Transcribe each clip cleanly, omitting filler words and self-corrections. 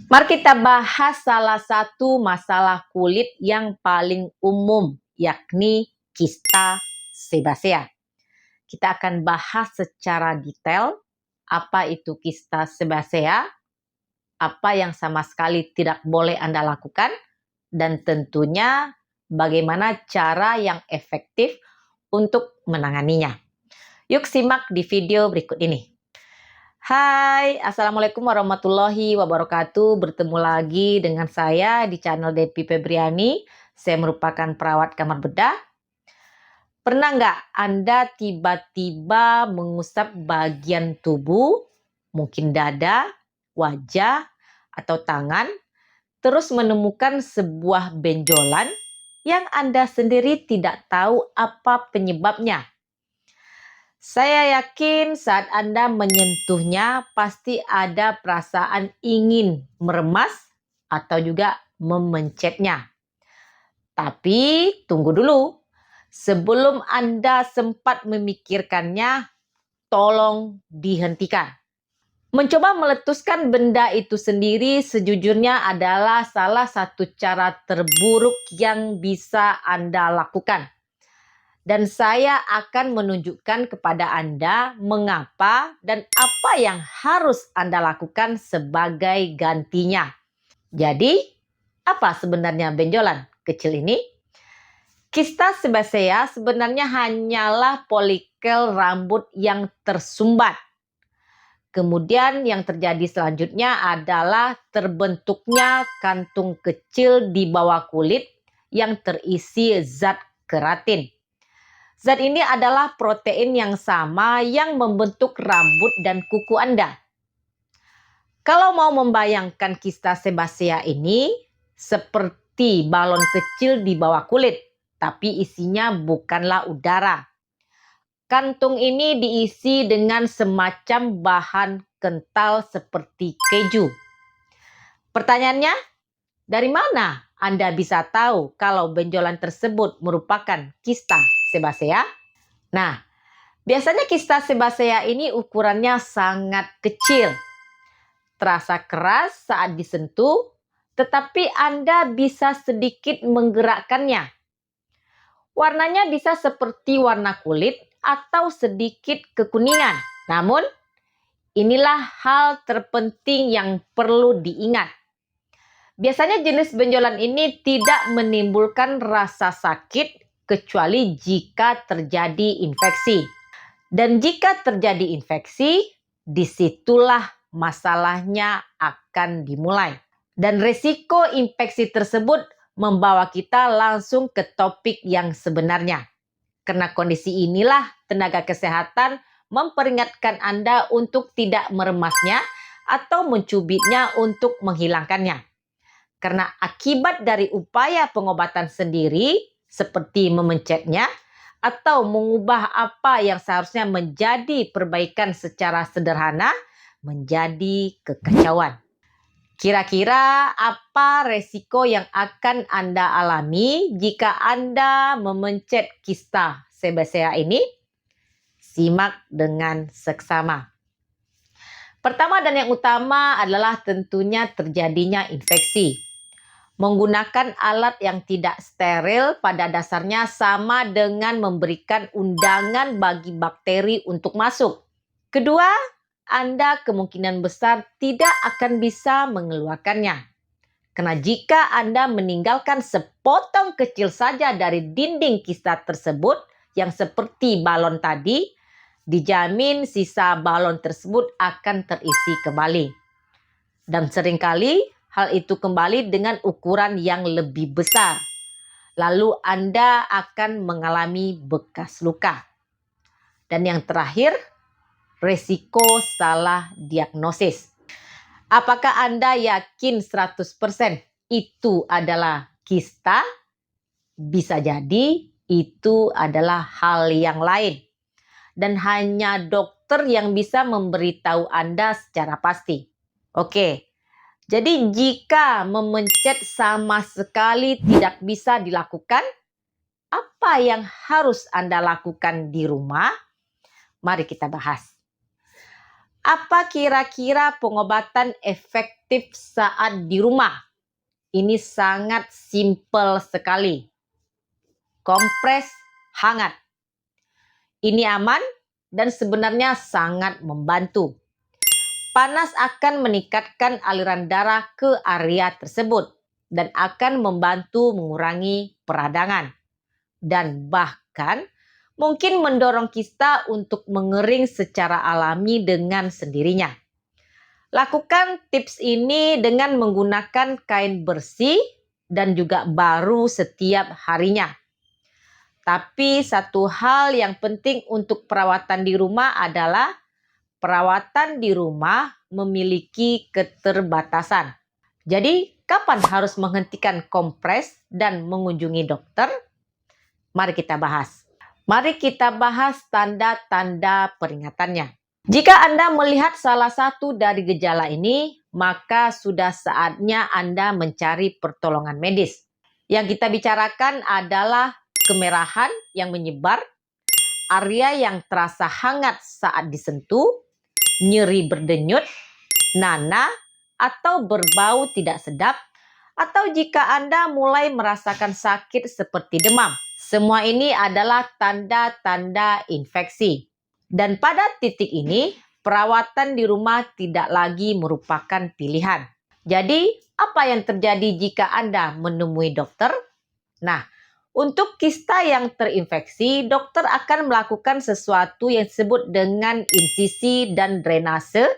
Mari kita bahas salah satu masalah kulit yang paling umum, yakni kista sebasea. Kita akan bahas secara detail apa itu kista sebasea, apa yang sama sekali tidak boleh Anda lakukan, dan tentunya bagaimana cara yang efektif untuk menanganinya. Yuk simak di video berikut ini. Hai, Assalamualaikum warahmatullahi wabarakatuh. Bertemu lagi dengan saya di channel Depi Febriani. Saya merupakan perawat kamar bedah. Pernah nggak Anda tiba-tiba mengusap bagian tubuh, mungkin dada, wajah, atau tangan, terus menemukan sebuah benjolan yang Anda sendiri tidak tahu apa penyebabnya? Saya yakin saat Anda menyentuhnya pasti ada perasaan ingin meremas atau juga memencetnya. Tapi tunggu dulu. Sebelum Anda sempat memikirkannya, tolong dihentikan. Mencoba meletuskan benda itu sendiri sejujurnya adalah salah satu cara terburuk yang bisa Anda lakukan. Dan saya akan menunjukkan kepada Anda mengapa dan apa yang harus Anda lakukan sebagai gantinya. Jadi, apa sebenarnya benjolan kecil ini? Kista sebasea sebenarnya hanyalah folikel rambut yang tersumbat. Kemudian yang terjadi selanjutnya adalah terbentuknya kantung kecil di bawah kulit yang terisi zat keratin. Zat ini adalah protein yang sama yang membentuk rambut dan kuku Anda. Kalau mau membayangkan kista sebasea ini seperti balon kecil di bawah kulit, tapi isinya bukanlah udara. Kantung ini diisi dengan semacam bahan kental seperti keju. Pertanyaannya, dari mana Anda bisa tahu kalau benjolan tersebut merupakan kista sebasea? Nah, biasanya kista sebasea ini ukurannya sangat kecil. Terasa keras saat disentuh, tetapi Anda bisa sedikit menggerakkannya. Warnanya bisa seperti warna kulit atau sedikit kekuningan. Namun, inilah hal terpenting yang perlu diingat. Biasanya jenis benjolan ini tidak menimbulkan rasa sakit kecuali jika terjadi infeksi. Dan jika terjadi infeksi, disitulah masalahnya akan dimulai. Dan risiko infeksi tersebut membawa kita langsung ke topik yang sebenarnya. Karena kondisi inilah tenaga kesehatan memperingatkan Anda untuk tidak meremasnya atau mencubitnya untuk menghilangkannya. Karena akibat dari upaya pengobatan sendiri, seperti memencetnya, atau mengubah apa yang seharusnya menjadi perbaikan secara sederhana menjadi kekacauan. Kira-kira apa resiko yang akan Anda alami jika Anda memencet kista sebasea ini? Simak dengan seksama. Pertama dan yang utama adalah tentunya terjadinya infeksi. Menggunakan alat yang tidak steril pada dasarnya sama dengan memberikan undangan bagi bakteri untuk masuk. Kedua, Anda kemungkinan besar tidak akan bisa mengeluarkannya. Karena jika Anda meninggalkan sepotong kecil saja dari dinding kista tersebut yang seperti balon tadi, dijamin sisa balon tersebut akan terisi kembali. Dan seringkali hal itu kembali dengan ukuran yang lebih besar. Lalu Anda akan mengalami bekas luka. Dan yang terakhir, resiko salah diagnosis. Apakah Anda yakin 100% itu adalah kista? Bisa jadi itu adalah hal yang lain. Dan hanya dokter yang bisa memberitahu Anda secara pasti. Oke. Jadi jika memencet sama sekali tidak bisa dilakukan, apa yang harus Anda lakukan di rumah? Mari kita bahas. Apa kira-kira pengobatan efektif saat di rumah? Ini sangat simpel sekali. Kompres hangat. Ini aman dan sebenarnya sangat membantu. Panas akan meningkatkan aliran darah ke area tersebut dan akan membantu mengurangi peradangan. Dan bahkan mungkin mendorong kista untuk mengering secara alami dengan sendirinya. Lakukan tips ini dengan menggunakan kain bersih dan juga baru setiap harinya. Tapi satu hal yang penting untuk perawatan di rumah adalah perawatan di rumah memiliki keterbatasan. Jadi, kapan harus menghentikan kompres dan mengunjungi dokter? Mari kita bahas. Mari kita bahas tanda-tanda peringatannya. Jika Anda melihat salah satu dari gejala ini, maka sudah saatnya Anda mencari pertolongan medis. Yang kita bicarakan adalah kemerahan yang menyebar, area yang terasa hangat saat disentuh, nyeri berdenyut, nanah, atau berbau tidak sedap, atau jika Anda mulai merasakan sakit seperti demam. Semua ini adalah tanda-tanda infeksi. Dan pada titik ini, perawatan di rumah tidak lagi merupakan pilihan. Jadi, apa yang terjadi jika Anda menemui dokter? Nah, untuk kista yang terinfeksi, dokter akan melakukan sesuatu yang disebut dengan insisi dan drainase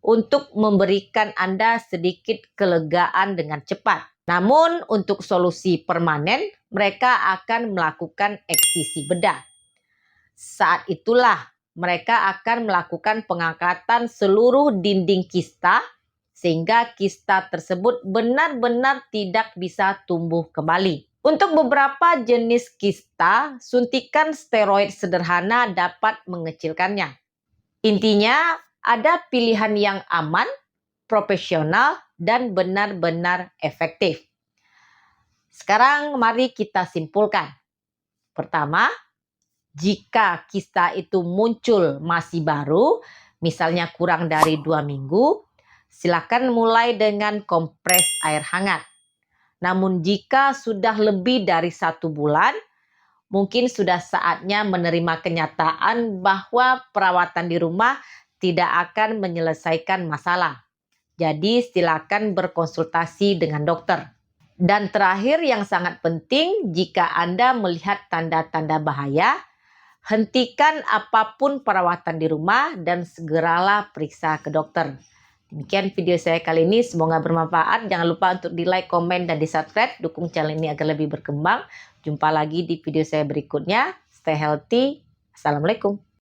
untuk memberikan Anda sedikit kelegaan dengan cepat. Namun, untuk solusi permanen, mereka akan melakukan eksisi bedah. Saat itulah mereka akan melakukan pengangkatan seluruh dinding kista sehingga kista tersebut benar-benar tidak bisa tumbuh kembali. Untuk beberapa jenis kista, suntikan steroid sederhana dapat mengecilkannya. Intinya, ada pilihan yang aman, profesional, dan benar-benar efektif. Sekarang mari kita simpulkan. Pertama, jika kista itu muncul masih baru, misalnya kurang dari 2 minggu, silakan mulai dengan kompres air hangat. Namun jika sudah lebih dari 1 bulan, mungkin sudah saatnya menerima kenyataan bahwa perawatan di rumah tidak akan menyelesaikan masalah. Jadi silakan berkonsultasi dengan dokter. Dan terakhir yang sangat penting, jika Anda melihat tanda-tanda bahaya, hentikan apapun perawatan di rumah dan segeralah periksa ke dokter. Demikian video saya kali ini, semoga bermanfaat. Jangan lupa untuk di like, komen, dan di subscribe. Dukung channel ini agar lebih berkembang. Jumpa lagi di video saya berikutnya. Stay healthy. Assalamualaikum.